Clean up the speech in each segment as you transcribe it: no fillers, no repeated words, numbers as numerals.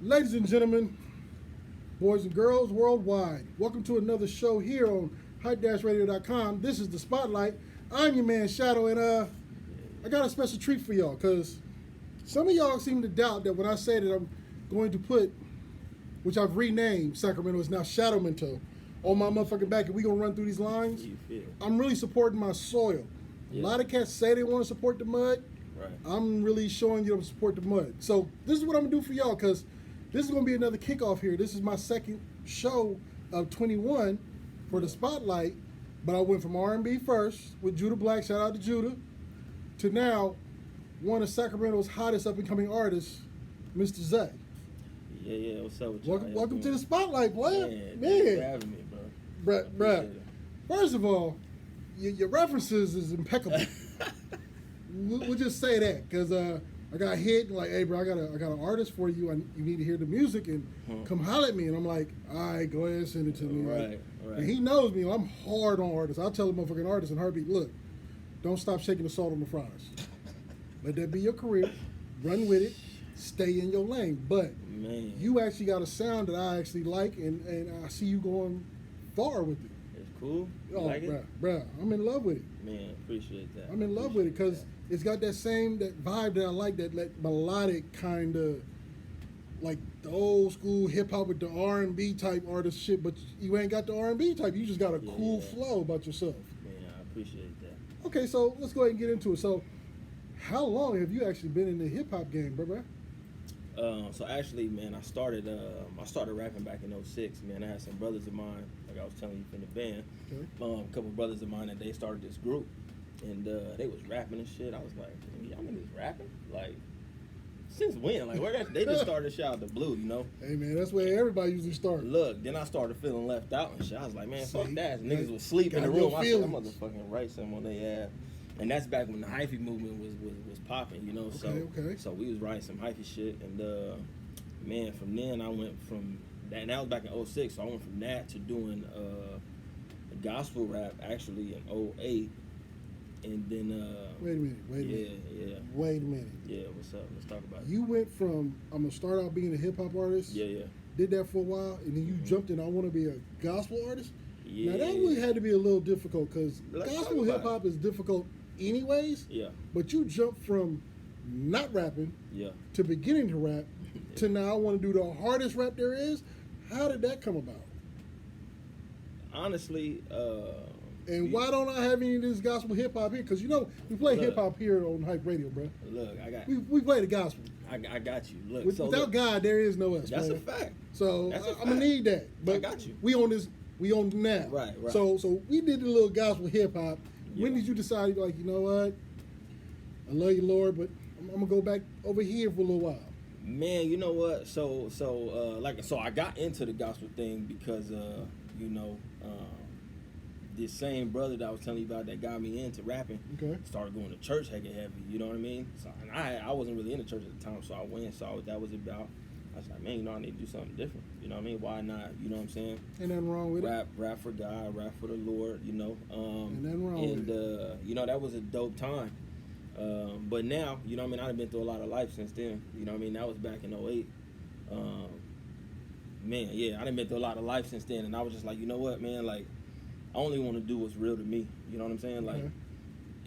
Ladies and gentlemen, boys and girls worldwide, welcome to another show here on hype-radio.com. This is The Spotlight. I'm your man Shadow, and I got a special treat for y'all because some of y'all seem to doubt that when I say that I'm going to put, which I've renamed Sacramento, is now Shadowmento, on my motherfucking back, and we gonna run through these lines. I'm really supporting my soil. Yeah. A lot of cats say they want to support the mud. Right. I'm really showing you to support the mud. So this is what I'm gonna do for y'all, because this is gonna be another kickoff here. This is my second show of 21 for the Spotlight, but I went from R&B first with Judah Black, shout out to Judah, to now one of Sacramento's hottest up and coming artists, Mr. Zay. Yeah, what's up with you? Welcome to the Spotlight, boy. Man. Thanks for having me, bro. Bruh. First of all, your references is impeccable. We'll just say that, because I got hit and like, hey, bro, I got an artist for you. You need to hear the music and come holler at me. And I'm like, all right, go ahead and send it to me. Right. And he knows me. I'm hard on artists. I'll tell a motherfucking artist in heartbeat, look, don't stop shaking the salt on the fries. Let that be your career. Run with it. Stay in your lane. But man, you actually got a sound that I actually like, and I see you going far with it. It's cool. You like bruh, I'm in love with it. Man, appreciate that. I'm in love with it because it's got that vibe that I like, that melodic kind of, like the old school hip hop with the R&B type artist shit. But you ain't got the R&B type. You just got a cool flow about yourself. Man, I appreciate that. Okay, so let's go ahead and get into it. So, how long have you actually been in the hip hop game, bro? So actually, man, I started rapping back in '06. Man, I had some brothers of mine, like I was telling you from the band, a couple brothers of mine, and they started this group, and they was rapping and shit. I was like, y'all niggas rapping? Like, since when? Like, they just started shit out of the blue, you know? Hey man, that's where everybody usually starts. Look, then I started feeling left out and shit. I was like, man, fuck that. Niggas was sleeping in the room. I said, I'm motherfucking right something on their ass. And that's back when the hyphy movement was popping, you know. So we was writing some hyphy shit, and man, from then I went from that. And that was back in '06. So I went from that to doing gospel rap actually in '08, and then wait a minute. Wait a minute. Yeah, what's up? Let's talk about it. You went from I'm gonna start out being a hip hop artist. Yeah. Did that for a while, and then you jumped in. I want to be a gospel artist. Yeah. Now that really had to be a little difficult, because gospel hip hop is difficult anyways. Yeah. But you jumped from not rapping to beginning to rap to now I want to do the hardest rap there is. How did that come about? Honestly, why don't I have any of this gospel hip hop here? Because you know we play hip hop here on Hype Radio, bro. Look, we play the gospel. I got you. Look, without God, there is no us. That's man. a fact. So I'm gonna need that. But I got you. We on this. We on now. Right. So we did the little gospel hip hop. When did you decide, like, you know what? I love you, Lord, but I'm gonna go back over here for a little while. Man, you know what? So I got into the gospel thing because this same brother that I was telling you about that got me into rapping started going to church heavy, you know what I mean? So, and I wasn't really in the church at the time, so I went and saw what that was about. I was like, man, I need to do something different. You know what I mean? Why not? You know what I'm saying? Ain't nothing wrong with it. Rap for God, rap for the Lord, you know. Ain't nothing wrong with it. That was a dope time. But now, you know what I mean, I've been through a lot of life since then. You know what I mean? That was back in '08. Man, yeah, I done been through a lot of life since then, and I was just like, you know what, man, like, I only want to do what's real to me. You know what I'm saying? Like,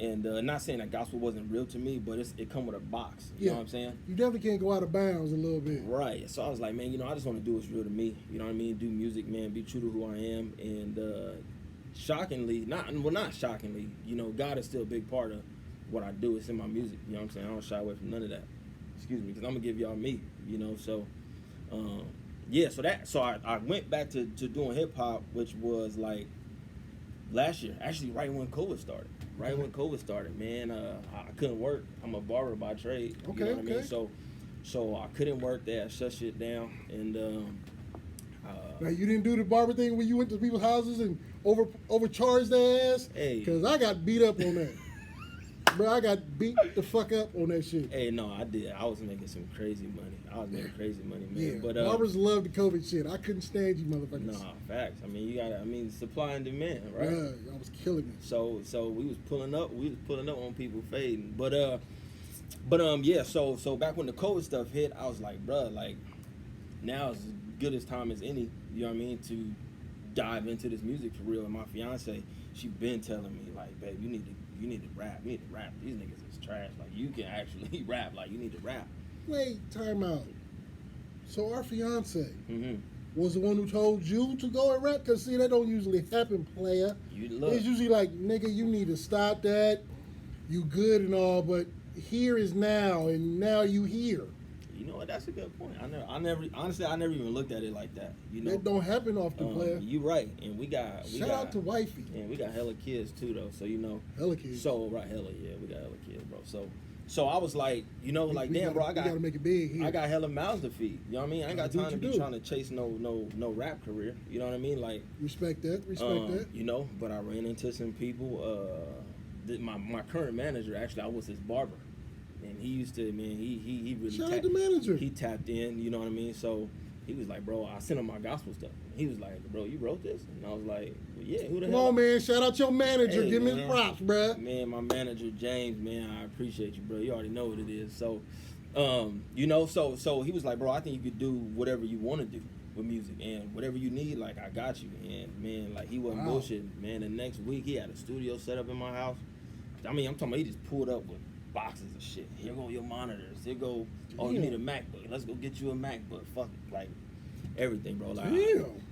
and not saying that gospel wasn't real to me, but it come with a box. You know what I'm saying? You definitely can't go out of bounds a little bit. Right. So I was like, man, I just want to do what's real to me. You know what I mean? Do music, man. Be true to who I am. And shockingly, not shockingly, God is still a big part of what I do. It's in my music. You know what I'm saying? I don't shy away from none of that. Excuse me, because I'm gonna give y'all me. So so I went back to doing hip hop, which was like last year, actually right when COVID started. When COVID started, man, I couldn't work. I'm a barber by trade. You know what I mean? So I couldn't work there. I shut shit down. And now you didn't do the barber thing where you went to people's houses and overcharged their ass? Hey. Because I got beat up on that. Bro, I got beat the fuck up on that shit. Hey, no, I did. I was making some crazy money. Man. Yeah, but barbers love the COVID shit. I couldn't stand you motherfuckers. Nah, facts. I mean, supply and demand, right? Bruh, I was killing me. So we was pulling up on people fading. But so back when the COVID stuff hit, I was like, bruh, like, now is as good as time as any, you know what I mean, to dive into this music for real. And my fiance, she been telling me, like, babe, you need to rap. These niggas is trash. Like, you can actually rap. Like, you need to rap. Wait, time out. So our fiance Mm-hmm. was the one who told you to go and rap? Because, see, that don't usually happen, player. It's usually like, nigga, you need to stop that. You good and all, but here is now, and now you here. You know what? That's a good point. I never even looked at it like that. You know, that don't happen often, player. You right, and we got shout out to wifey. And we got hella kids too, though. So you know, hella kids. So right, hella yeah, we got hella kids, bro. So I was like, you know, like damn, bro, I gotta make it big here. I got hella mouths to feed. You know what I mean? I ain't got time to be trying to chase no rap career. You know what I mean? Like respect that. That. You know, but I ran into some people. My current manager, actually, I was his barber. And he used to, man, he really shout out the manager. He tapped in, you know what I mean? So he was like, bro, I sent him my gospel stuff. He was like, bro, you wrote this? And I was like, well, yeah, who the hell? Come on, man, shout out your manager. Hey, give me his props, bro. Man, my manager, James, man, I appreciate you, bro. You already know what it is. So, you know, so he was like, bro, I think you could do whatever you want to do with music. And whatever you need, like, I got you. And, man, like, he wasn't bullshitting. Man, the next week, he had a studio set up in my house. I mean, I'm talking about he just pulled up with boxes of shit. Here go your monitors. Here go, oh, you need a MacBook. Let's go get you a MacBook. Fuck it. Like, everything, bro. Like,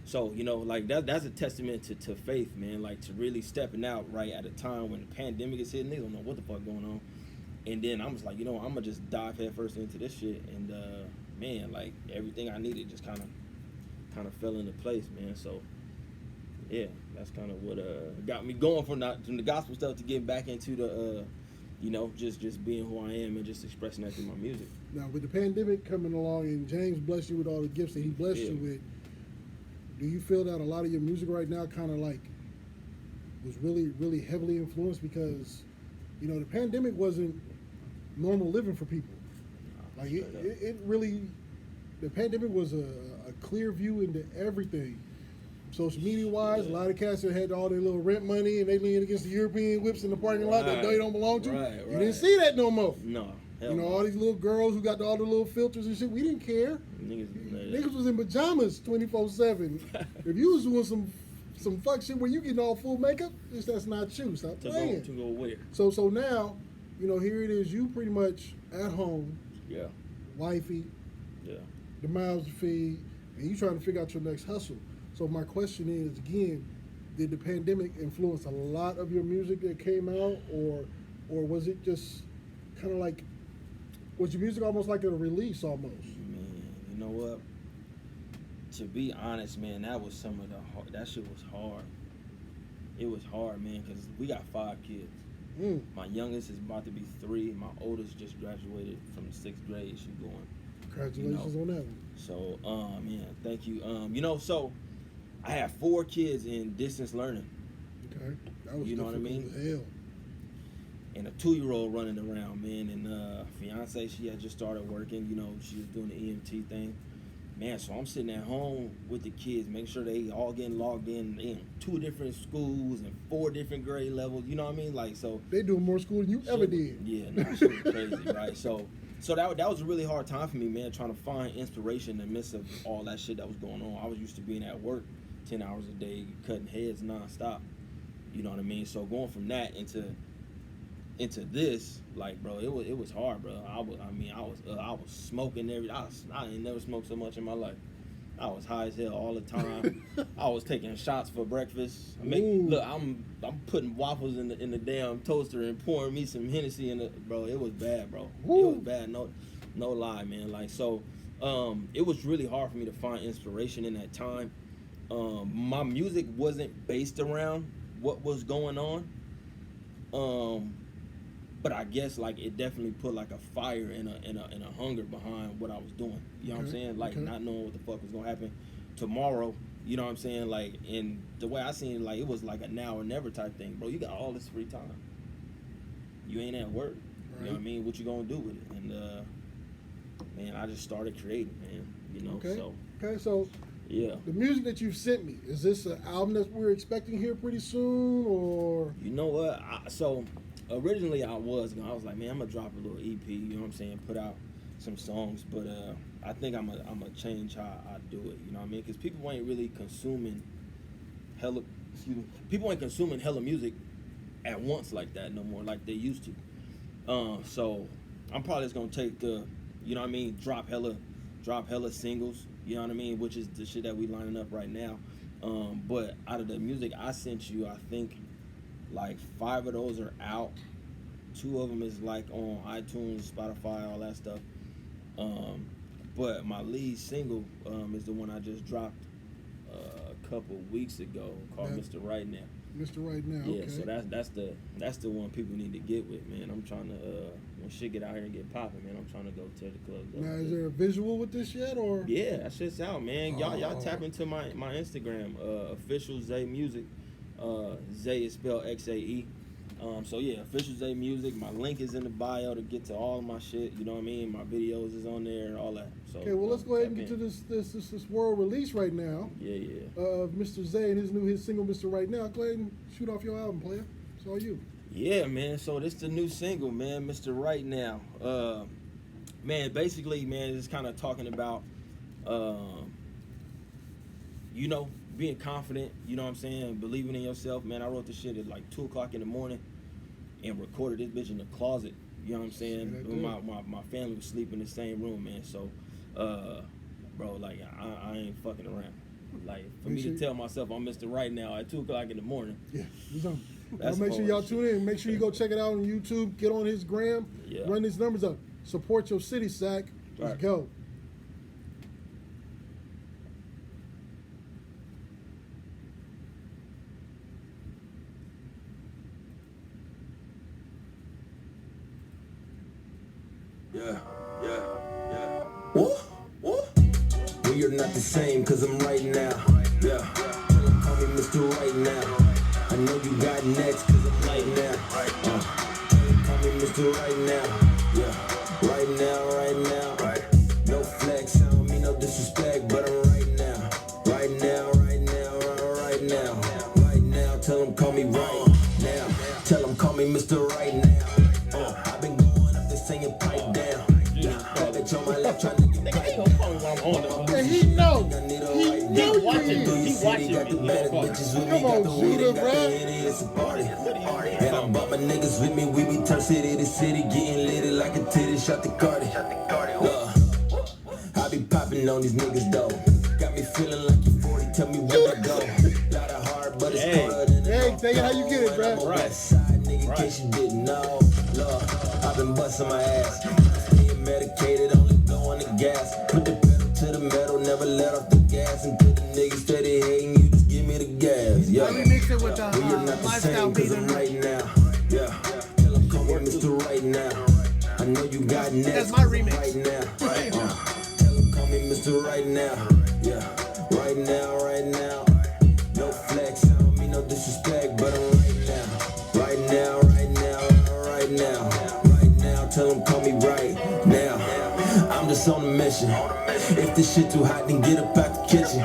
so, you know, like, that's a testament to faith, man. Like, to really stepping out right at a time when the pandemic is hitting. They don't know what the fuck going on. And then I was like, you know, I'm going to just dive head first into this shit. And, man, like, everything I needed just kind of fell into place, man. So, yeah, that's kind of what got me going from the gospel stuff to getting back into the, you know, just being who I am and just expressing that through my music. Now, with the pandemic coming along and James blessed you with all the gifts that he blessed you with, do you feel that a lot of your music right now kind of like was really, really heavily influenced because, you know, the pandemic wasn't normal living for people. Like, it really, the pandemic was a clear view into everything. Social media wise, a lot of cats that had all their little rent money and they leaned against the European whips in the parking lot that they don't belong to. You didn't see that no more. No. You know, all these little girls who got all the little filters and shit, we didn't care. Niggas was in pajamas 24/7. If you was doing some fuck shit where you getting all full makeup, that's not you. Stop playing. To go where? So now, you know, here it is. You pretty much at home. Yeah. Wifey. Yeah. The mouths to feed, and you trying to figure out your next hustle. So my question is, again, did the pandemic influence a lot of your music that came out, or was it just kind of like, was your music almost like a release almost? Man, you know what? To be honest, man, that was some of that shit was hard. It was hard, man, because we got 5 kids. My youngest is about to be 3. My oldest just graduated from the 6th grade. She's going. Congratulations on that one. So, yeah, thank you. You know, so I have 4 kids in distance learning. Okay. That was, you know what I mean? Hell. And a 2-year-old running around, man. And fiance, she had just started working. You know, she was doing the EMT thing. Man, so I'm sitting at home with the kids, making sure they all getting logged in 2 different schools and 4 different grade levels. You know what I mean? Like, so they doing more school than you ever did. Yeah, no, shit was crazy, right? So that was a really hard time for me, man, trying to find inspiration in the midst of all that shit that was going on. I was used to being at work 10 hours a day, cutting heads nonstop. You know what I mean? So going from that into this, like, bro, it was hard, bro. I was smoking I ain't never smoked so much in my life. I was high as hell all the time. I was taking shots for breakfast. Look, I'm putting waffles in the damn toaster and pouring me some Hennessy in it, bro. It was bad, bro. It was bad. No lie, man. Like, so, it was really hard for me to find inspiration in that time. My music wasn't based around what was going on. But I guess, like, it definitely put like a fire and a hunger behind what I was doing. You know what I'm saying? Like, not knowing what the fuck was gonna happen tomorrow. You know what I'm saying? Like, and the way I seen it, like, it was like a now or never type thing, bro. You got all this free time. You ain't at work. You know what I mean? What you gonna do with it? And man, I just started creating, man. You know. So yeah. The music that you've sent me, is this an album that we're expecting here pretty soon, or? You know what? Originally I was like, man, I'm gonna drop a little EP, you know what I'm saying, put out some songs, but I think I'm gonna change how I do it. You know what I mean? Because people ain't really consuming hella. People ain't consuming hella music at once like that no more, like they used to. So I'm probably just gonna take the, you know what I mean, drop hella singles. You know what I mean, which is the shit that we lining up right now. But out of the music I sent you, I think like 5 of those are out. 2 of them is like on iTunes, Spotify, all that stuff. But my lead single is the one I just dropped a couple weeks ago called Mr. Right Now. Mr. Right Now. Yeah, okay. so that's the one people need to get with, man. I'm trying to when shit get out here and get popping, man. I'm trying to go tear the club up. Now, is there a visual with this yet, or? Yeah, that shit's out, man. Y'all tap into my Instagram, official XAE Music. XAE is spelled XAE. So yeah, official XAE Music. My link is in the bio to get to all of my shit. You know what I mean? My videos is on there, all that. So okay, well let's go ahead and get to this world release right now. Yeah. Of Mr. XAE and his single Mr. Right Now. Go ahead and shoot off your album, player. It's all you. Yeah, man. So this the new single, man, Mr. Right Now. Man, basically, man, it's kind of talking about, you know, being confident. You know what I'm saying? Believing in yourself, man. I wrote this shit at like 2 o'clock in the morning and recorded this bitch in the closet. You know what I'm saying? My family was sleeping in the same room, man. So, bro, like I ain't fucking around. Like for me to tell myself I'm Mr. Right Now at 2 o'clock in the morning. Yeah, make sure y'all tune in. Make sure you go check it out on YouTube. Get on his gram. Yeah. Run these numbers up. Support your city, Sac. Let's go. Yeah. What? We are not the same, cause I'm right now. Yeah. Call me Mr. Right Now. I know you got next, cause I'm right now. Call me Mr. Right Now. Yeah. Right now. No flex, I don't mean no disrespect, but I'm right now. Right now. Right now, tell them call me right now. Tell them call me Mr. Right Now. I've been going up there singing pipe down. That bitch on my left trying to get pipe down. And he know you watching. He watching me. Come on, shooter, bro. And I'm about my niggas with me. We be turn city to city, getting litty like a titty. Shot the Cardi. I be popping on these niggas though. Got me feeling like you 40. Tell me where to go. Lot of hard, but it's harder than hey, tell you how you get it, bro. Right. Side, nigga, in case you didn't know. Lord, I've been busting my ass. Being medicated, only blowing the gas. Put the pedal to the metal, never let off the gas. Until the niggas steady hating, you just give me the gas. Yeah. Let me mix it with the we are not the lifestyle same, cause I'm right now. Yeah. Tell them call me Mr. Right Now. I know you got next. That's my remix. Right now. Tell them call me Mr. Right Now. Yeah. Right now. No flex, I don't mean no disrespect, but I'm right now. Right now. Tell them call me right now. I'm just on a mission. If this shit too hot, then get up out the kitchen.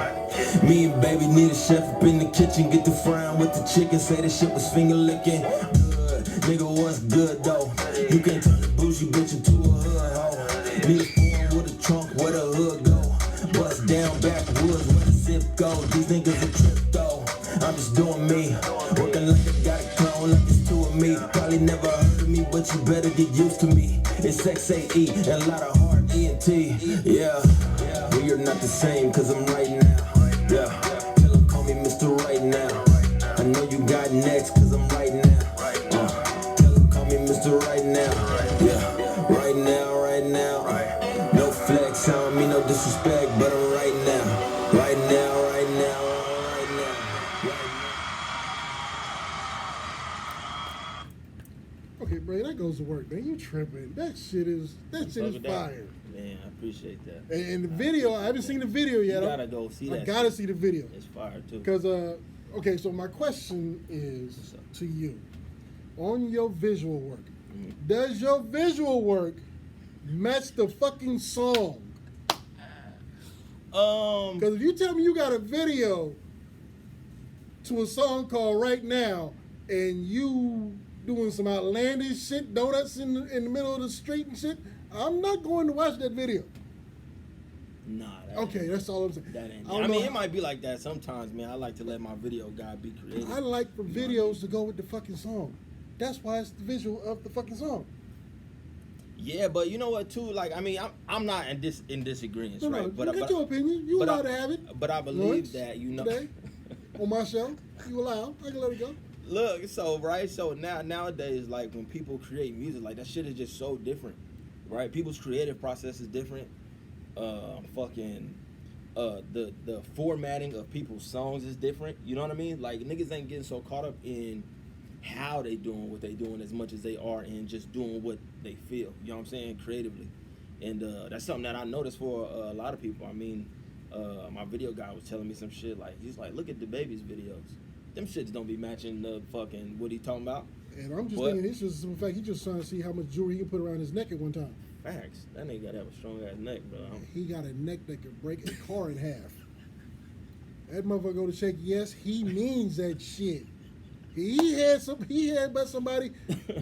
Me and baby need a chef up in the kitchen. Get the frying with the chicken. Say the shit was finger licking. Good, nigga, what's good though? You can't turn a bougie bitch into a hood hoe. Need a foreign with a trunk, where the hood go. Bust down backwoods, where the zip go. These niggas a trip though. I'm just doing me. Working like I got a clone, like it's 2 of me. Probably never heard of me, but you better get used to me. It's XAE and a lot of hard ENT. Yeah, we are not the same, cause I'm right now. Yeah, tell them call me Mr. Right Now. I know you got next, cause I'm right now. Tell them call me Mr. Right Now. Yeah, right now. No flex, I don't mean no disrespect, but I'm right now. Right now. Okay, bro, that goes to work, man. You tripping. That shit is fire. Man, I appreciate that. And the video, I haven't seen the video yet. You gotta go see that. I gotta see the video. It's fire too. Because, okay, so my question is to you. On your visual work, does your visual work match the fucking song? Because if you tell me you got a video to a song called Right Now and you doing some outlandish shit, donuts in the middle of the street and shit, I'm not going to watch that video. Nah. Okay, that's all I'm saying. That ain't. I mean, it might be like that sometimes, man. I like to let my video guy be creative. I like for videos to go with the fucking song. That's why it's the visual of the fucking song. Yeah, but you know what too? Like, I mean, I'm not in disagreement, right? No, but you get your opinion. You allowed to have it. But I believe that today on my show, you allowed. I can let it go. Look, so nowadays, like when people create music, like that shit is just so different, right? People's creative process is different. The formatting of people's songs is different. You know what I mean? Like niggas ain't getting so caught up in how they doing what they doing as much as they are in just doing what they feel. You know what I'm saying? Creatively, and that's something that I noticed for a lot of people. I mean, my video guy was telling me some shit like he's like, look at the baby's videos. Them shits don't be matching the fucking what he talking about. And I'm just thinking it's just the fact he just trying to see how much jewelry he can put around his neck at one time. Facts. That nigga gotta have a strong ass neck, bro. He got a neck that could break a car in half. That motherfucker go to shake. Yes, he means that shit. He had but somebody.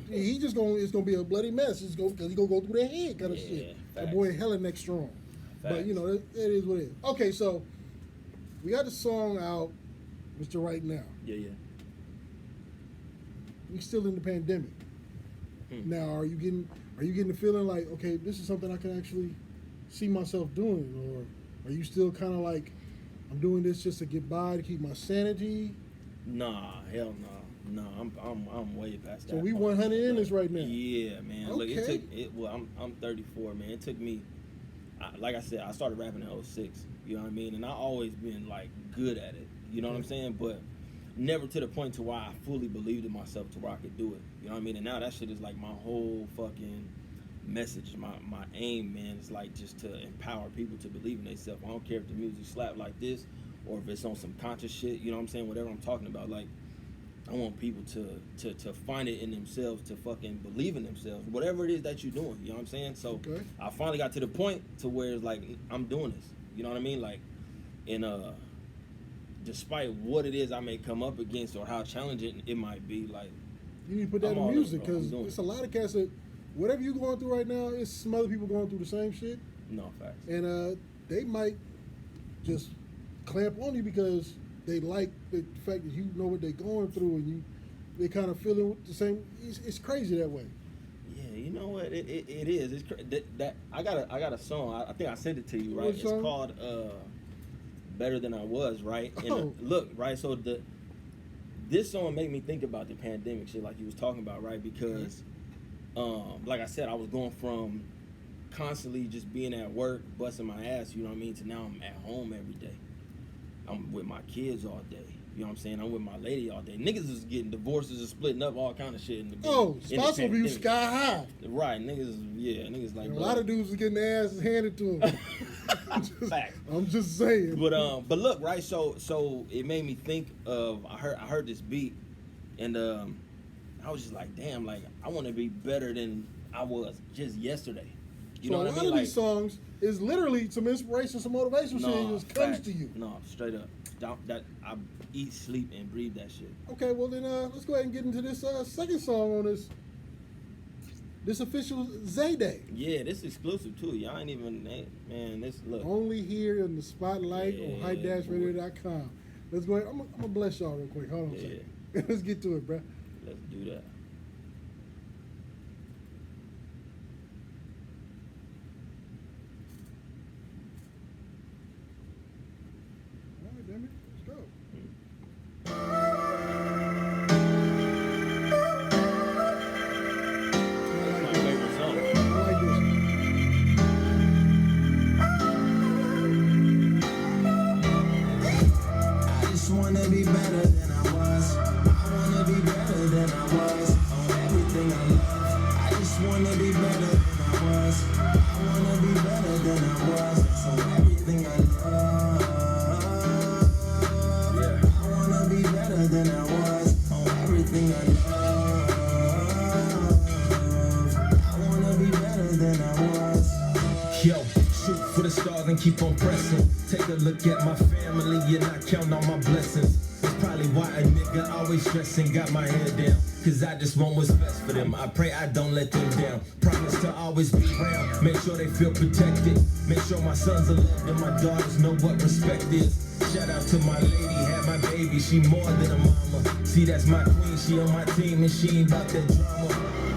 He just it's gonna be a bloody mess. It's because he gonna go through their head kind of shit. That boy hella neck strong. Facts. But you know, it is what it is. Okay, so we got the song out, Mr. Right Now. Yeah. We still in the pandemic. Now, are you getting the feeling like, okay, this is something I can actually see myself doing, or are you still kind of like, I'm doing this just to get by to keep my sanity? Nah, hell no. No, I'm way past that. So we 100 in this right now. Yeah, man. Okay. Look, it took it. Well, I'm 34, man. It took me. Like I said, I started rapping in 06. You know what I mean? And I always been like good at it. You know what I'm saying? But never to the point to where I fully believed in myself to where I could do it. You know what I mean? And now that shit is like my whole fucking message, my aim, man. It's like just to empower people to believe in themselves. I don't care if the music slap like this or if it's on some conscious shit. You know what I'm saying? Whatever I'm talking about, like. I want people to find it in themselves, to fucking believe in themselves, whatever it is that you're doing. You know what I'm saying? So I finally got to the point to where it's like I'm doing this. You know what I mean? Like, and despite what it is I may come up against or how challenging it might be, like you need to put that in music because it's a lot of cats that whatever you're going through right now, it's some other people going through the same shit. No facts. And they might just clamp on you because they like the fact that you know what they're going through and they kind of feeling the same. It's crazy that way. Yeah, you know what? It is. It's that I got a song. I think I sent it to you, right? It's called "Better Than I Was," right? And look, right. So this song made me think about the pandemic shit, like you was talking about, right? Because, like I said, I was going from constantly just being at work, busting my ass. You know what I mean? To now I'm at home every day. I'm with my kids all day. You know what I'm saying? I'm with my lady all day. Niggas is getting divorces and splitting up, all kind of shit. Spots will be sky high. Right, niggas like. And a lot of dudes are getting their asses handed to them. I'm just saying. But look, right? So it made me think of I heard this beat, and I was just like, damn, like I want to be better than I was just yesterday. You know what I mean? A lot of these songs is literally some inspiration, some motivation shit that just comes to you. No, straight up. That I eat, sleep, and breathe that shit. Okay, well then let's go ahead and get into this second song on this official XAE Day. Yeah, this is exclusive too. Y'all ain't even, man, this look. Only here in the Spotlight on high-radio.com. Let's go ahead. I'm gonna bless y'all real quick. Hold on a second. Let's get to it, bro. Let's do that. Damn it. Let's go. My favorite song. I like this. I just wanna be better than I was. I wanna be better than I was. On everything I love. I just wanna be better than I was. I wanna be better than I was. That's on everything I love. Than I was on everything I love. I wanna be better than I was. Yo, shoot for the stars and keep on pressing. Take a look at my family and I count on my blessings. That's probably why a nigga always stressing. Got my head down. cause I just want what's best for them. I pray I don't let them down. Promise to always be around, make sure they feel protected. Make sure my sons are loved and my daughters know what respect is. Shout out to my lady, had my baby, she more than a mama. See, that's my queen, she on my team and she ain't about that drama.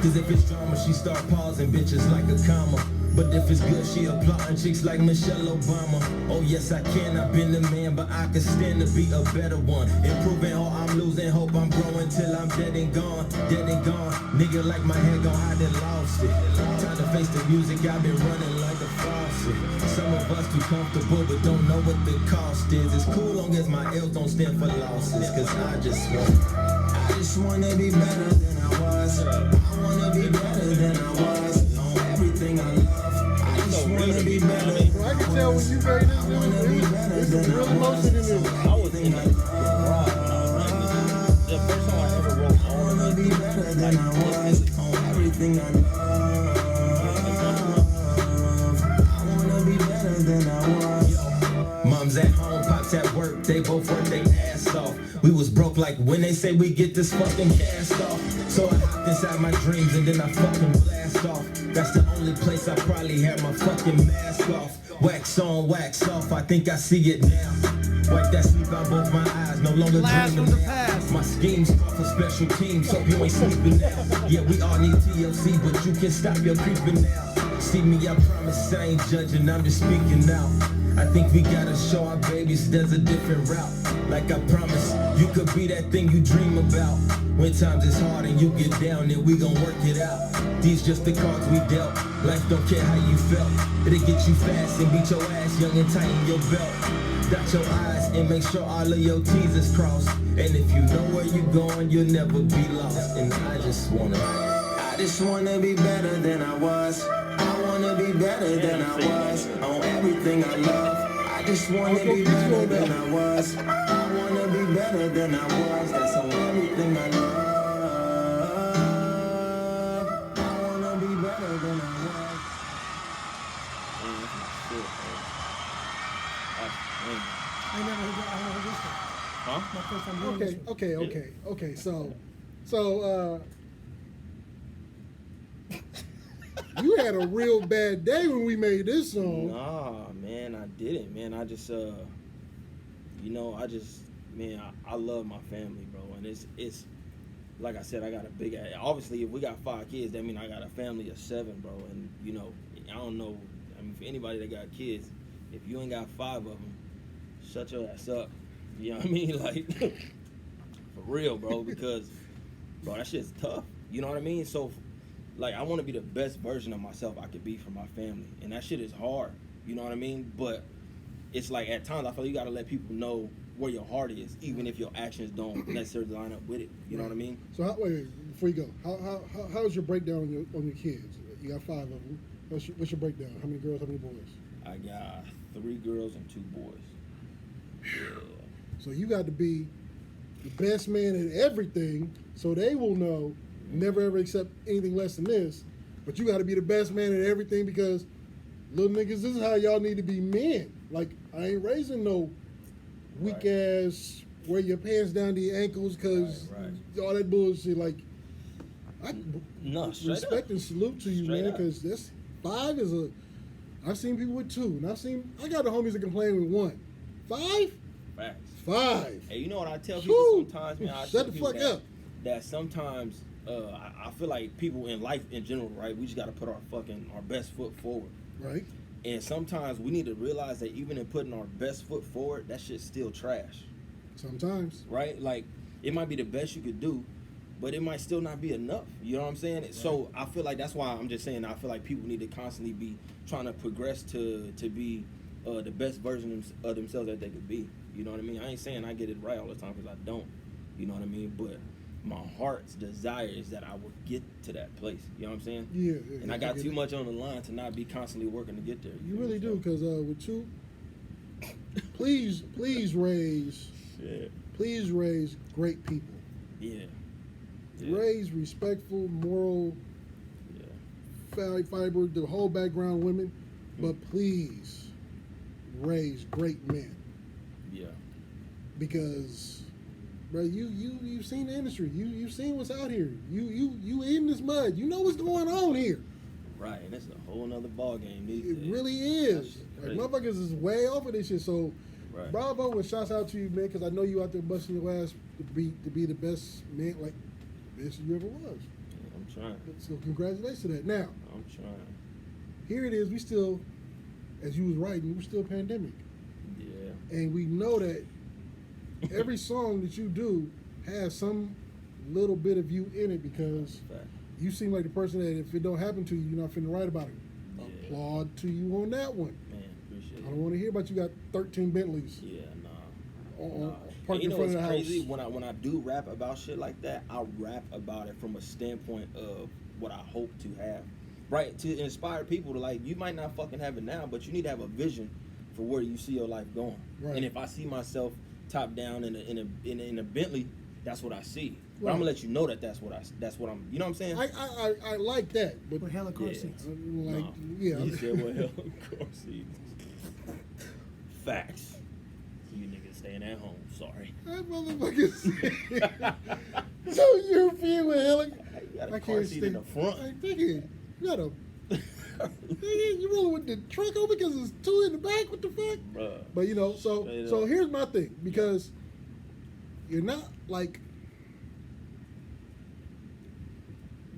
Cause if it's drama, she start pausing bitches like a comma. But if it's good, she applauding chicks like Michelle Obama. Oh yes, I can, I've been the man, but I can stand to be a better one. Improving or I'm losing hope, I'm growing till I'm dead and gone. Dead and gone, nigga like my head gone, I done lost it. Time to face the music, I've been running like a faucet. Some of us too comfortable, but don't know what the cost is. It's cool long as my L's don't stand for losses, cause I just wanna be better than I was. I wanna be better than I was. On everything I love. I just wanna be better. Well, I can tell when you made this, it's real emotion in this. I was in like garage when I was writing this. The first time I ever wrote, I wanna be better than I was. On everything I love. I wanna be better than I was. Mom's at home, pops at work, they both work their ass off. We was broke like when they say we get this fucking cast off. So I hopped inside my dreams and then I fucking blast off. That's the only place I probably had my fucking mask off. Wax on, wax off, I think I see it now. Wipe that sleep out both my eyes, no longer dreaming now. My schemes call for special teams, hope you ain't sleeping now. Yeah, we all need TLC, but you can stop your creeping now. See me, I promise I ain't judging, I'm just speaking out. I think we gotta show our babies there's a different route. Like I promise, you could be that thing you dream about. When times is hard and you get down, then we gon' work it out. These just the cards we dealt. Life don't care how you felt. It'll get you fast and beat your ass, young and tighten your belt. Dot your eyes and make sure all of your T's is crossed. And if you know where you're going, you'll never be lost. And I just wanna be better than I was. I wanna be better than I was. On everything I love. I just wanna be better than I was. I wanna be better than I was. That's on everything I love. I wanna be better than I was. I never heard this one. Huh? My first time hearing this one. Okay. So, you had a real bad day when we made this song. Nah, man, I didn't, man. I just, I love my family, bro. And it's, like I said, I got a big, obviously, if we got 5 kids, that means I got a family of 7, bro. And, I don't know, for anybody that got kids, if you ain't got 5 of them, shut your ass up. You know what I mean? Like, for real, bro, because, bro, that shit's tough. You know what I mean? So, like, I want to be the best version of myself I could be for my family. And that shit is hard. You know what I mean? But it's like, at times, I feel like you got to let people know where your heart is, even if your actions don't necessarily line up with it. You know what I mean? So, wait, before you go, how's your breakdown on your kids? You got 5 of them. What's your breakdown? How many girls, how many boys? I got 3 girls and 2 boys. Yeah. So you got to be the best man at everything, so they will know, never ever accept anything less than this. But you got to be the best man at everything because, little niggas, this is how y'all need to be men. Like, I ain't raising no weak ass, wear your pants down to your ankles because all that bullshit. Like, I respect and salute to you, man, because this 5 is a. I've seen people with 2, and I got the homies that complain with 1. 5? Facts. 5. Hey, you know what I tell people sometimes, man? Shut the fuck up. That sometimes I feel like people in life in general, right? We just got to put our best foot forward. Right. And sometimes we need to realize that even in putting our best foot forward, that shit's still trash. Sometimes. Right? Like, it might be the best you could do, but it might still not be enough. You know what I'm saying? Right. So I feel like that's why I'm just saying I feel like people need to constantly be trying to progress to be the best version of themselves that they could be. You know what I mean? I ain't saying I get it right all the time because I don't. You know what I mean? But my heart's desire is that I will get to that place. You know what I'm saying? Yeah. And I got too much on the line to not be constantly working to get there. You really do, because with you, please raise great people. Yeah. Raise respectful, moral, fiber, the whole background women, but please raise great men. Yeah. Because bro, you've seen the industry. You've seen what's out here. You in this mud. You know what's going on here. Right, and it's a whole nother ball game. It really is. Like, motherfuckers is way off of this shit. So, bravo and shouts out to you, man, because I know you out there busting your ass to be the best man, like best you ever was. Yeah, I'm trying. So congratulations to that. Now, I'm trying. Here it is. We still, as you was writing, we're still pandemic. Yeah. And we know that every song that you do has some little bit of you in it because you seem like the person that if it don't happen to you, you're not finna write about it. Yeah. Applaud to you on that one. Man, appreciate it. I don't want to hear about you got 13 Bentleys. Yeah, nah. Parked in front of the house. Crazy? When I do rap about shit like that, I rap about it from a standpoint of what I hope to have. Right, to inspire people to like, you might not fucking have it now, but you need to have a vision for where you see your life going. Right. And if I see myself top down in a Bentley, that's what I see. But I'm gonna let you know that's what I'm. You know what I'm saying? I like that, but with hella car seats. Like, no. Yeah. You said with hella car seats. Facts. You niggas staying at home. Sorry. That motherfucker said. So European with hella. You got a car seat in the front. Like, you got a. You rolling with the truck open because there's two in the back. What the fuck? Bruh. But you know, so here's my thing, because you're not like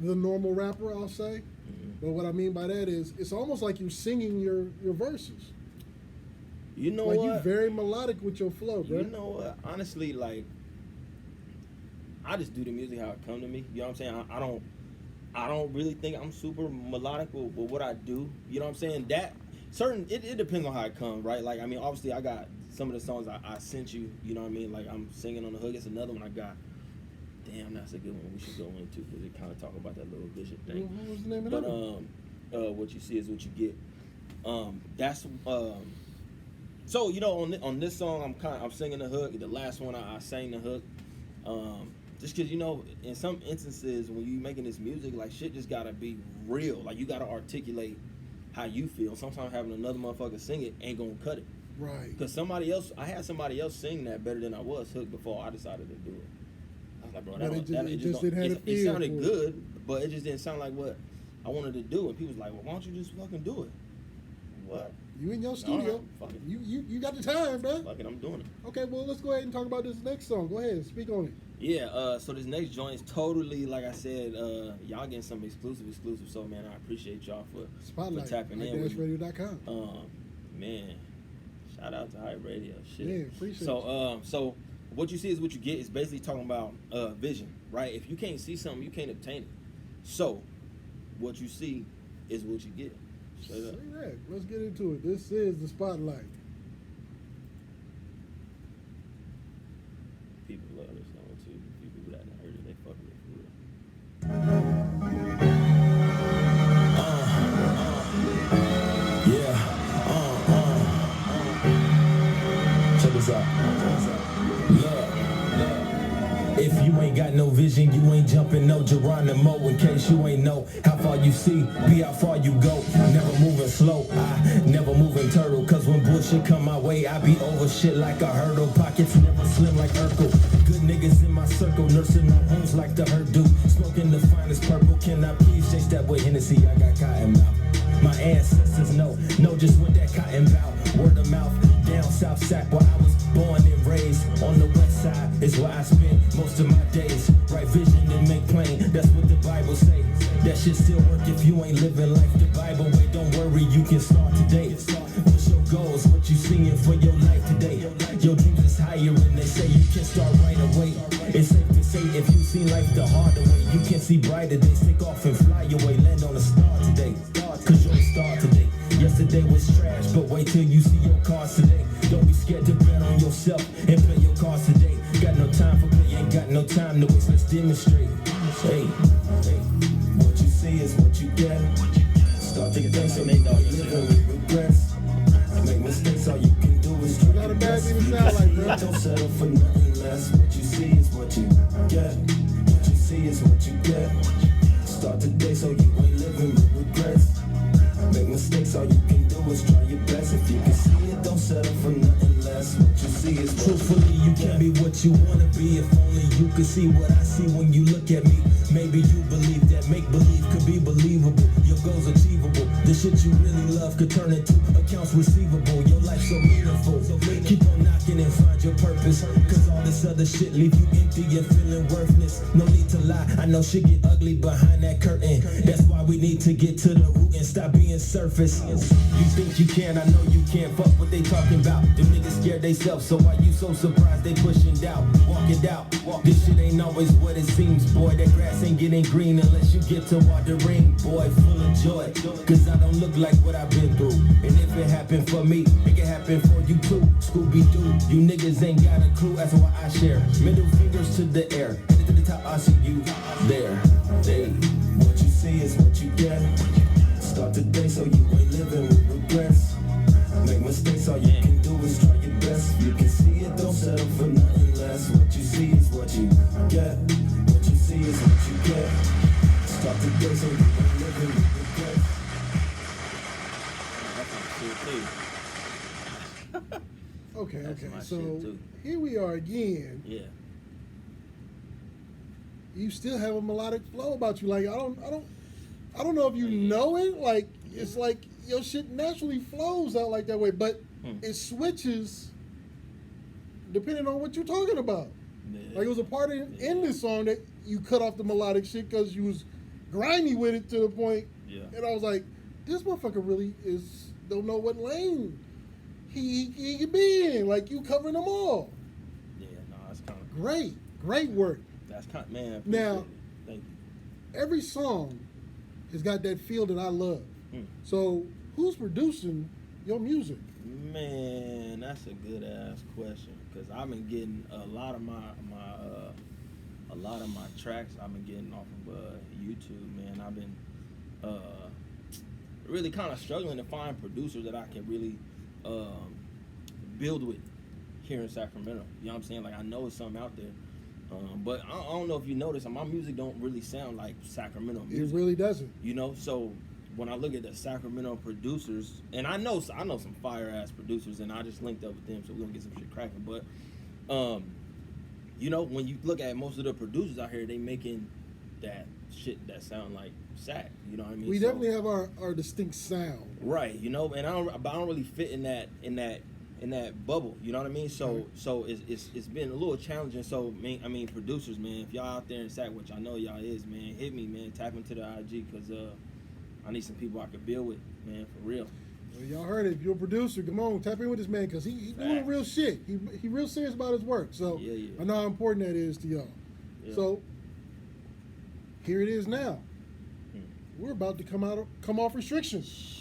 the normal rapper, I'll say. Mm-hmm. But what I mean by that is, it's almost like you're singing your verses. You know like what? You're very melodic with your flow, bro. You know what? Honestly, like, I just do the music how it come to me. You know what I'm saying? I don't really think I'm super melodic with what I do. You know what I'm saying? It depends on how it comes, right? Like, I mean, obviously I got some of the songs I sent you, you know what I mean? Like, I'm singing on the hook. It's another one I got. Damn, that's a good one we should go into because it kind of talk about that little vision thing. What was the name of that? But what you see is what you get. So, you know, on this song, I'm singing the hook. The last one I sang the hook. Just because, you know, in some instances when you making this music, like, shit just gotta be real. Like, you gotta articulate how you feel. Sometimes having another motherfucker sing it ain't gonna cut it. Right. Because I had somebody else sing that better than I was hooked before I decided to do it. I was like, bro, it sounded good, but it just didn't sound like what I wanted to do. And people was like, well, why don't you just fucking do it? What? You in your studio. Right, you got the time, bro. Fuck it, I'm doing it. Okay, well, let's go ahead and talk about this next song. Go ahead, speak on it. Yeah, so this next joint is totally, like I said, y'all getting some exclusive. So, man, I appreciate y'all for tapping in. Spotlight.radio.com. Man, shout out to Hype Radio. Shit. Yeah, appreciate it. So what you see is what you get. Is basically talking about vision, right? If you can't see something, you can't obtain it. So, what you see is what you get. Straight up. Say that. Let's get into it. This is the Spotlight. People love this song too. People that heard it, they fucking with it for real. Check this out. Look. If you ain't got no vision, you ain't jumping no Geronimo. In case you ain't know how far you see, be how far you go. Never moving slow, I never moving turtle. Cause when bullshit come my way, I be over shit like a hurdle. Pockets never slim like Urkel. Good niggas in my circle, nursing my wounds like the herd do. Smoking the finest purple, can I please chase that boy Hennessy? I got cotton mouth. My ancestors know just what that cotton bout. Word of mouth, down south sack where I was born and raised. On the west side is where I spend most of my days. Right vision and make plain, that's what the Bible say. That shit still work if you ain't living life the Bible way. Don't worry, you can start today. What's your goals? What you seeing for your life today? Your dreams is higher and they say you can start right away. It's safe to say if you see life the harder way, you can see brighter days. Take off and fly away, land on a star today. Cause you're a star today. Yesterday was trash, but wait till you see your cards today. Don't be scared to bet on yourself and play your cards today. Got no time for play, ain't got no time to waste, let's demonstrate. Hey, what you see is what you get. Start to think so you don't live with regrets. Make mistakes, all you can do is try your best. Don't settle for nothing less. What you see is what you get. What you see is what you get. Start today so you ain't living with regrets. Make mistakes, all you can do is try your best. If you can see it, don't settle for nothing less. less. What you see is truthfully, you can't be what you wanna be. If only you could see what I see when you look at me. Maybe you believe that make believe could be believable. Your goals achievable. The shit you really love could turn into accounts receivable. Your life so meaningful. Keep on knocking and find your purpose. Cause all this other shit leave you empty and feeling worthless. No need to lie. I know shit get ugly behind that curtain. That's why we need to get to the root and stop being surface. You think you can, I know you can't. Fuck what they talking about. Them niggas scared they self, so why you so surprised they pushing doubt? Walk it out. This shit ain't always what it seems, boy. That grass ain't getting green unless you get to water ring, boy. Full of joy, cause I don't look like what I've been through. And if it happened for me, it can happen for you too. Scooby-Doo, you niggas ain't got a clue. That's why I share middle fingers to the air. Headed to the top, I see you there. Hey, what you see is what you get. Start today so you ain't living with regrets. Make mistakes, all you can do is try your best. You can see it, don't settle for nothing less. What you see is what you get. What you see is what you get. Start today so you ain't living with regrets. Okay. So here we are again. Yeah. You still have a melodic flow about you. Like I don't know if you know it. Like it's like your shit naturally flows out like that way, but it switches depending on what you're talking about. Yeah. Like it was a part in this song that you cut off the melodic shit because you was grimy with it to the point. Yeah. And I was like, this motherfucker really don't know what lane he can be in. Like you covering them all. Yeah, no, that's kind of great work. That's kind of, man. Now, thank you. Every song has got that feel that I love. So who's producing your music? Man, that's a good ass question because I've been getting a lot of my tracks I've been getting off of YouTube. Man, I've been really kind of struggling to find producers that I can really build with here in Sacramento. You know what I'm saying? Like I know it's something out there. But I don't know if you notice, my music don't really sound like Sacramento music. It really doesn't. You know, so when I look at the Sacramento producers, and I know some fire ass producers, and I just linked up with them, so we're gonna get some shit cracking. But, you know, when you look at most of the producers out here, they making that shit that sound like Sac. You know what I mean? We definitely have our distinct sound. Right. You know, and I don't really fit in that bubble, you know what I mean? So it's been a little challenging. So I mean producers, man, if y'all out there in Sac, which I know y'all is, man, hit me, man, tap into the IG because I need some people I could build with, man, for real. Well, y'all heard it. If you're a producer, come on, tap in with this man because he doing real shit. He real serious about his work. So yeah. I know how important that is to y'all. Yeah. So here it is now. We're about to come off restrictions.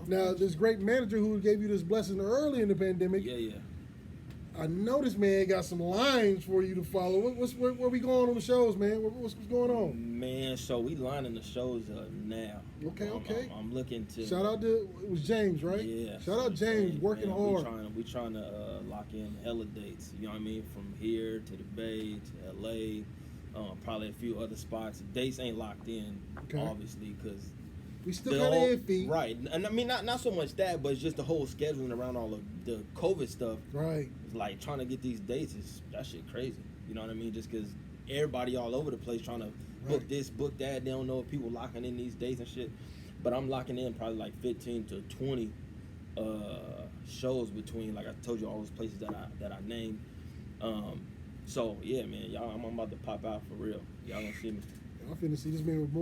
Now, this great manager who gave you this blessing early in the pandemic. Yeah. I know this man got some lines for you to follow. Where we going on the shows, man? What's going on? Man, so we lining the shows up now. Okay. I'm looking to. Shout out to, it was James, right? Yeah. Shout out James, working hard. We trying to lock in hella dates. You know what I mean? From here to the Bay to LA, probably a few other spots. Dates ain't locked in, obviously, because. We still kind of iffy. Right. And I mean, not so much that, but it's just the whole scheduling around all of the COVID stuff. Right. It's like trying to get these dates, that shit crazy. You know what I mean? Just because everybody all over the place trying to book this, book that. They don't know if people locking in these dates and shit. But I'm locking in probably like 15 to 20 shows between, like I told you, all those places that I named. So, yeah, man, y'all, I'm about to pop out for real. Y'all gonna see me. I'm finna see this man with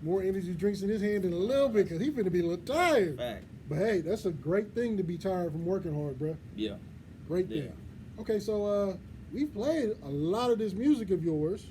more energy drinks in his hand in a little bit because he finna be a little tired. Fact. But hey, that's a great thing to be tired from working hard, bro. Yeah. Great thing. Okay, so we played a lot of this music of yours.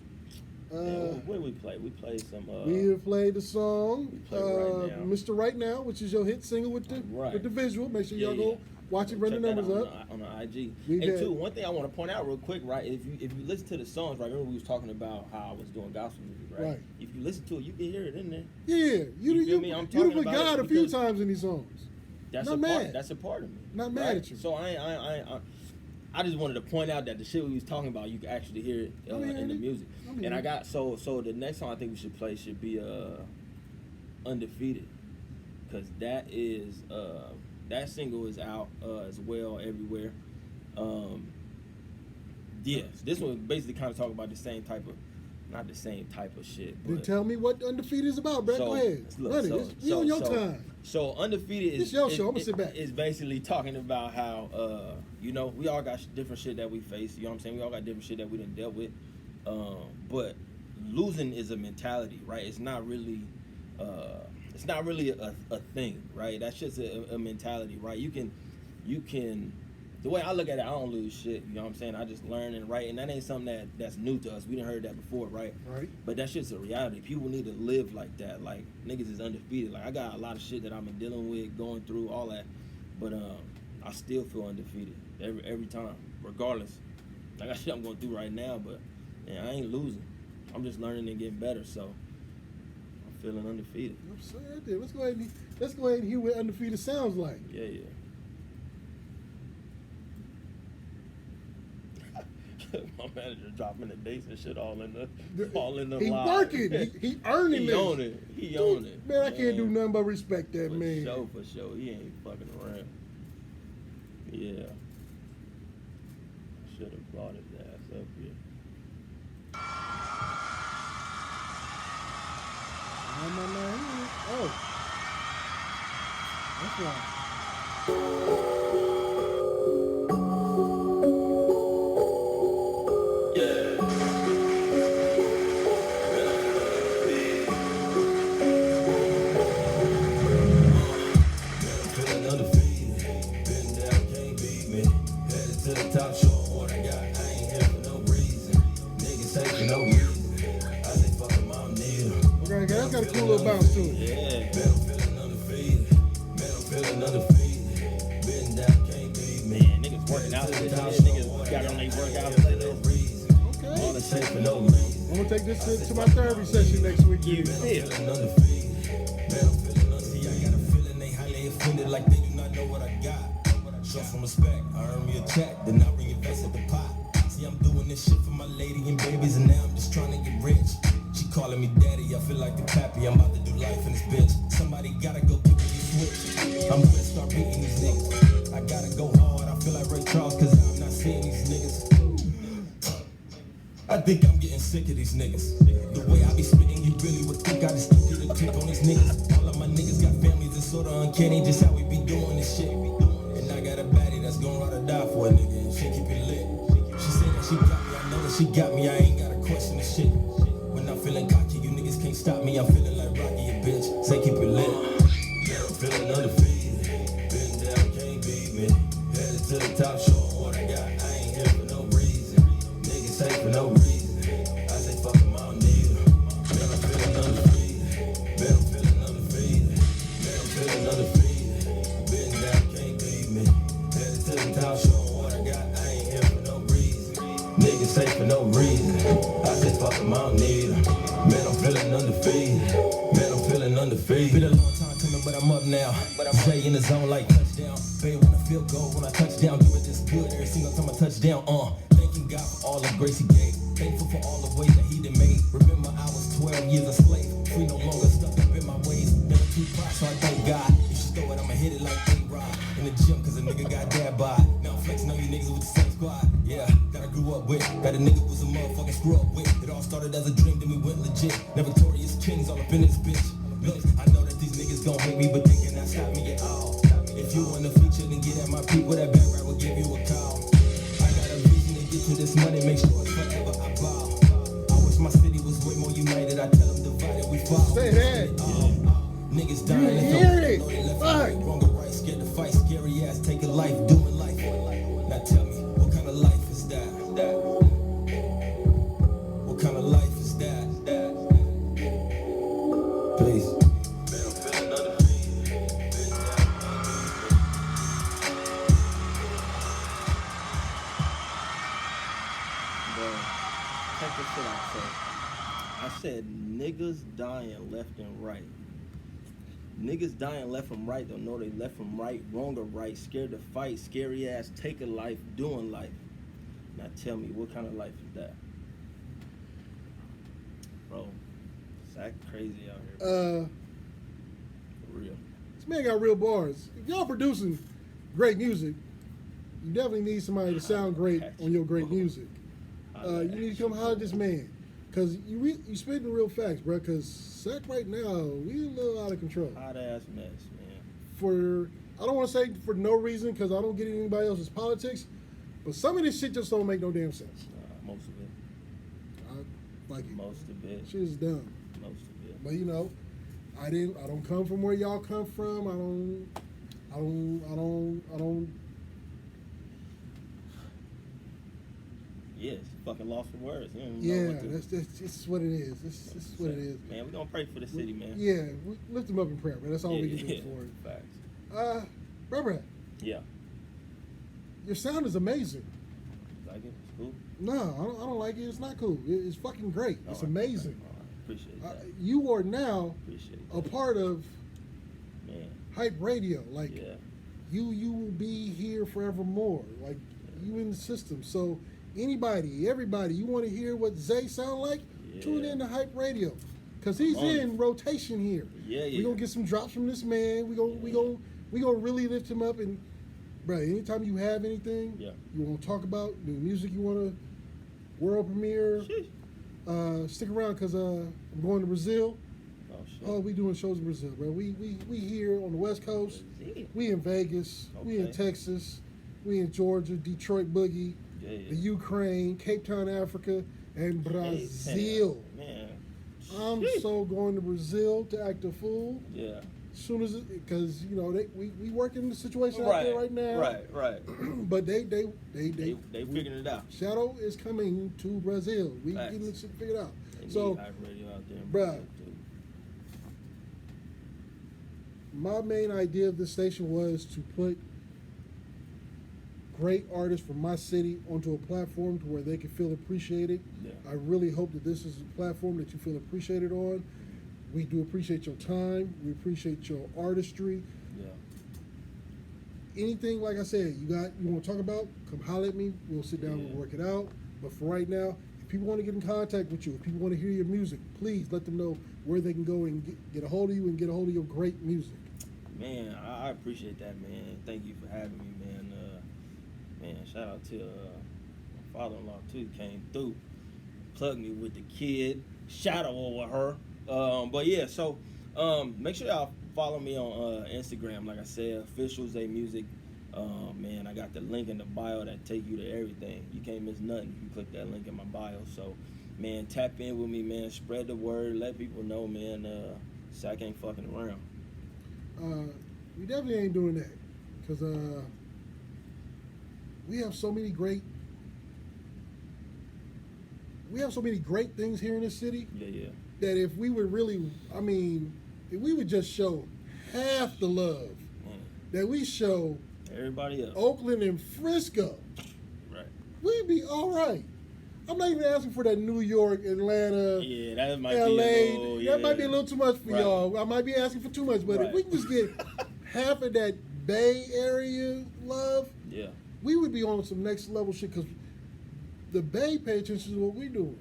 What did we play? We played some. We have played the song Right Now. Mr. Right Now, which is your hit single with the visual. Make sure y'all go watch it, run the numbers up. On the IG. And too, one thing I want to point out real quick, right? If you listen to the songs, right? Remember we was talking about how I was doing gospel music, right? If you listen to it, you can hear it in there. Yeah, you feel me? I'm talking about God a few times in these songs. That's a part of me. Not mad at you. So I just wanted to point out that the shit we was talking about, you can actually hear it in the music. And I got so the next song I think we should play should be Undefeated, because that is that single is out as well everywhere. Yes, this one basically kind of talk about the same type of, not the same type of shit. Then tell me what Undefeated is about, bro. Go ahead. Run it. It's on your time. So Undefeated it's your show. I'm gonna sit back. It's basically talking about how you know, we all got different shit that we face. You know what I'm saying? We all got different shit that we done dealt with. But losing is a mentality, right? It's not really a thing, right? That's just a mentality, right? You can. The way I look at it, I don't lose shit. You know what I'm saying? I just learn and write, and that ain't something that's new to us. We didn't heard that before, right? Right. But that's just a reality. People need to live like that. Like, niggas is undefeated. Like, I got a lot of shit that I've been dealing with, going through, all that. But I still feel undefeated every time, regardless. I got shit I'm going through right now, but I ain't losing. I'm just learning and getting better. So I'm feeling undefeated. I'm sorry, let's go ahead and hear what Undefeated sounds like. Yeah. My manager dropping the dates and shit all in the he live. Working. He earning he this. Own it. He own it. Man, I can't do nothing but respect that man. For sure. He ain't fucking around. Yeah. Should have brought his ass up here. Oh. That's right. That's got a cool little bounce to it. Yeah. Man, niggas working out this shit. Niggas got on their workout playlist. Okay. All the shit for no reason. I'm gonna take this to my therapy session next week. You feel? See, I got a feeling they highly offended like they do not know what I got. Show some respect, I earn me a check, then I reinvest at the pot. See, I'm doing this shit for my lady and babies, and now I'm just trying to get rich. She calling me daddy, I feel like the pappy. I'm about to do life in this bitch. Somebody gotta go pick up the switch. I'm gonna start beating these niggas. I gotta go hard, I feel like Ray Charles, cause I'm not seeing these niggas. I think I'm getting sick of these niggas. The way I be spitting, you really would think I just did a tick on these niggas. All of my niggas got families, it's sorta uncanny just how we be doing this shit. And I got a baddie that's gon' ride or die for a nigga, and she keep it lit. She said that she got me, I know that she got me, I ain't gotta question the shit. When I'm feeling cocky, you niggas can't stop me, I'm feeling like Rocky, a bitch. Say keep it lit. I'm feeling undefeated. Been down, can't beat me. Headed to the top, showing what I got. I ain't here for no reason. Niggas say for no reason. I say fuck them, I don't need them. Man, I'm feeling undefeated. Man, I'm feeling undefeated. Man, I'm feeling undefeated. Been down, can't beat me. Headed to the top, showing what I got. I ain't here for no reason. Niggas say for no reason. I say fuck them, I don't need them. Man, I'm feeling undefeated. Man, I'm feeling undefeated. Been a long time coming, but I'm up now. But I'm stay in the zone like touchdown. Baby, when I feel gold, when I touch down, do it this good every single time I touch down. Thanking God for all the grace He gave. Thankful for all the ways that He done made. Remember, I was 12 years a slave. Free, no longer stuck up in my ways. Never too proud, so I thank God. If she throw it, I'ma hit it like A-Rod. In the gym, cause a nigga got dad by. Now I'm flexing on you niggas with the same squad. Yeah, that I grew up with. That a nigga was a motherfucking screw up with. It all started as a dream, then we went legit. Now victorious kings all up in this bitch. Look, I know that these niggas gon' hate me, but they cannot stop me at all. If you want a feature, then get at my people. That back rap will give you a call. I got a vision to get to this money, make sure it's forever I bow. I wish my city was way more united. I tell them divided, we fall. Say that. Niggas dying, you hear it? Wrong or right, scared to fight, scary ass, take a life, doing life. Now tell me, what kind of life is that? What kind of life is that? Please. Check this shit out, so I said niggas dying left and right. Niggas dying left and right, don't know they left from right, wrong or right, scared to fight, scary ass, take a life, doing life. Now tell me, what kind of life is that? Bro, it's that crazy out here. Bro. For real. This man got real bars. If y'all producing great music, you definitely need somebody to sound great on your great music. You need to come holler at this man. Because you spitting real facts, bro. Because Sac right now, we a little out of control. Hot ass mess, man. I don't want to say for no reason, because I don't get anybody else's politics, but some of this shit just don't make no damn sense. Most of it. I like it. Most of it. Shit is dumb. Most of it. But you know, I don't come from where y'all come from. I don't. Yes, fucking lost for words. That's just what it is. This is what it is. Man, we're gonna pray for the city, man. Yeah, we lift them up in prayer, man. That's all we can do for it. Facts. Brother. Yeah. Your sound is amazing. Like it? It's cool? No, I don't like it. It's not cool. It's fucking great. It's amazing. Appreciate that. You are now a part of Hype Radio. Like, you will be here forevermore. Like, you in the system. So, everybody, you want to hear what Zay sound like? Tune in to Hype Radio. Because he's in rotation here. We're going to get some drops from this man. We're gonna really lift him up. And, bro, anytime you have anything you want to talk about, new music you want to world premiere, stick around because I'm going to Brazil. Oh, we doing shows in Brazil, bro. We here on the West Coast. We in Vegas. We in Texas. We in Georgia, Detroit Boogie, the Ukraine, Cape Town, Africa, and Brazil. Man. I'm so going to Brazil to act a fool. Yeah. As soon as because you know we working the situation out there right now. Right. But they figuring it out. Shadow is coming to Brazil. We getting this shit figured out. So, bruh, my main idea of this station was to put great artists from my city onto a platform to where they can feel appreciated. Yeah. I really hope that this is a platform that you feel appreciated on. We do appreciate your time. We appreciate your artistry. Yeah. Anything, like I said, you want to talk about, come holler at me. We'll sit down and work it out. But for right now, if people want to get in contact with you, if people want to hear your music, please let them know where they can go and get a hold of you and get a hold of your great music. Man, I appreciate that, man. Thank you for having me, man. Man, shout out to my father-in-law too. Came through, plugged me with the kid. Shadow over her. But yeah, so make sure y'all follow me on Instagram. Like I said, official Zay Music. Man, I got the link in the bio that take you to everything. You can't miss nothing if you click that link in my bio. So, man, tap in with me, man. Spread the word. Let people know, man. Sac ain't fucking around. We definitely ain't doing that because we have so many great things here in this city. Yeah. That if we would really, if we would just show half the love that we show everybody else, Oakland and Frisco, right, we'd be all right. I'm not even asking for that New York, Atlanta, that might LA. Be a little, that might be a little too much for y'all. I might be asking for too much, but if we can just get half of that Bay Area love, we would be on some next level shit because the Bay pay attention to what we doing.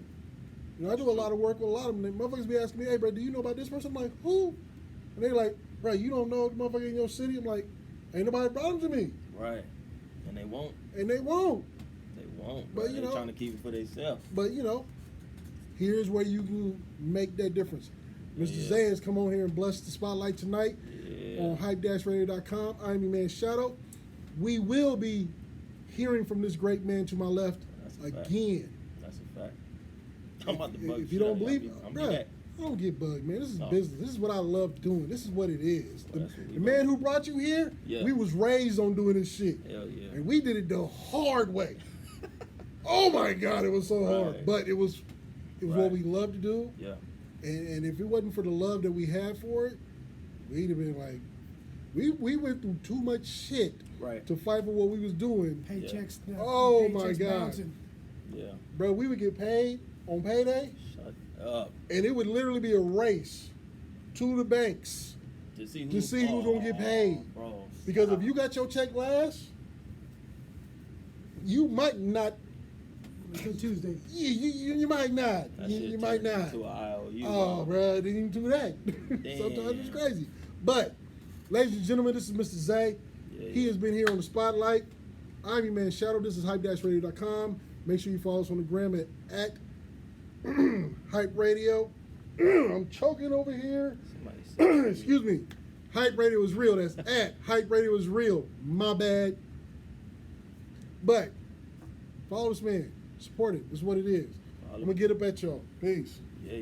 You know, I do a lot of work with a lot of them. Motherfuckers be asking me, hey, bro, do you know about this person? I'm like, who? And they like, bro, you don't know the motherfucker in your city? I'm like, ain't nobody brought them to me. Right. And they won't. But, you know, trying to keep it for themselves. But, you know, here's where you can make that difference. Mr. Zay has come on here and blessed the spotlight tonight on hype-radio.com. I'm your man, Shadow. We will be hearing from this great man to my left again. That's a fact. I'm about to bug if you don't believe it, bro, I don't get bugged, man. This is business. This is what I love doing. This is what it is. The man who brought you here, we was raised on doing this shit. Hell yeah. And we did it the hard way. Oh my God, it was so hard. But it was what we love to do. Yeah. And if it wasn't for the love that we had for it, we'd have been like, we went through too much shit to fight for what we was doing. Paychecks. Oh my God. Bouncing. Yeah. Bro, we would get paid on payday. Shut up. And it would literally be a race to the banks to see who's gonna get paid. Bro, because if you got your check last, you might not. Until Tuesday. You might not. You might not. To an IOU, oh, bro, didn't even do that. Sometimes it's crazy. But Ladies and gentlemen, this is Mr. Zay. Yeah. He has been here on the Spotlight. I'm your man Shadow. This is hype-radio.com. Make sure you follow us on the gram at Hype Radio. I'm choking over here. Excuse me. Hype Radio is real. That's at Hype Radio is real. My bad. But follow this man. Support it. That's what it is. I'm going to get up at y'all. Peace. Yeah.